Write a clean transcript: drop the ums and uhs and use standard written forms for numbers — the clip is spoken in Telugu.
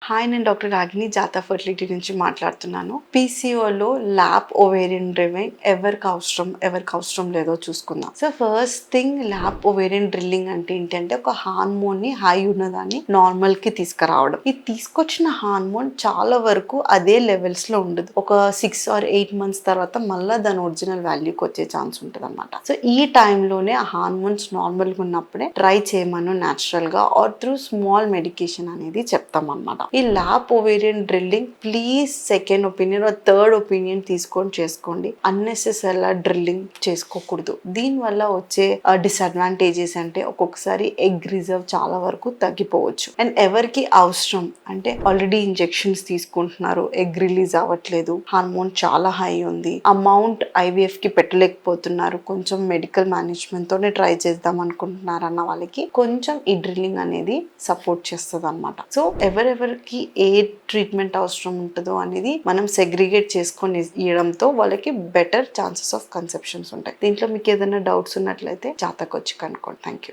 హాయ్, నేను డాక్టర్ రాగిని జాతా ఫర్టిలిటీ నుంచి మాట్లాడుతున్నాను. పీసీఓలో ల్యాబ్ ఓవేరియన్ డ్రిల్లింగ్ ఎవరికి అవసరం లేదో చూసుకుందాం. So first thing, lab ovarian drilling అంటే ఏంటంటే ఒక హార్మోన్ ని హై ఉన్నదాన్ని నార్మల్ కి తీసుకురావడం. ఈ తీసుకొచ్చిన హార్మోన్ చాలా వరకు అదే లెవెల్స్ లో ఉండదు. ఒక 6 or 8 months తర్వాత మళ్ళీ దాని ఒరిజినల్ వాల్యూకి వచ్చే ఛాన్స్ ఉంటుంది అనమాట. సో ఈ టైంలోనే ఆ హార్మోన్స్ నార్మల్ గా ఉన్నప్పుడే ట్రై చేయమను న్యాచురల్ గా ఆర్ త్రూ స్మాల్ మెడికేషన్ అనేది చెప్తాం అనమాట. ఈ lab ovarian drilling please second opinion or third opinion తీసుకొని చేసుకోండి. అన్నెసెసరీగా డ్రిల్లింగ్ చేసుకోకూడదు. దీని వల్ల వచ్చే డిసడ్వాంటేజెస్ అంటే ఒక్కొక్కసారి ఎగ్ రిజర్వ్ చాలా వరకు తగ్గిపోవచ్చు. అండ్ ఎవరికి అవసరం అంటే ఆల్రెడీ ఇంజెక్షన్స్ తీసుకుంటున్నారు, ఎగ్ రిలీజ్ అవ్వట్లేదు, హార్మోన్ చాలా హై ఉంది, అమౌంట్ ఐవీఎఫ్ కి పెట్టలేకపోతున్నారు, కొంచెం మెడికల్ మేనేజ్మెంట్ తోనే ట్రై చేద్దాం అనుకుంటున్నారు అన్న వాళ్ళకి కొంచెం ఈ డ్రిల్లింగ్ అనేది సపోర్ట్ చేస్తుంది అనమాట. సో ఎవరెవరికి ఏ ట్రీట్మెంట్ అవసరం ఉంటుందో అనేది మనం సెగ్రిగేట్ చేసుకొని ఇవ్వడంతో వాళ్ళకి బెటర్ ఛాన్సెస్ ఆఫ్ కన్సెప్షన్స్ ఉంటాయి. దీంట్లో మీకు ఏదైనా డౌట్స్ ఉన్నట్లయితే జాతకు వచ్చి కనుక్కోండి. Thank you.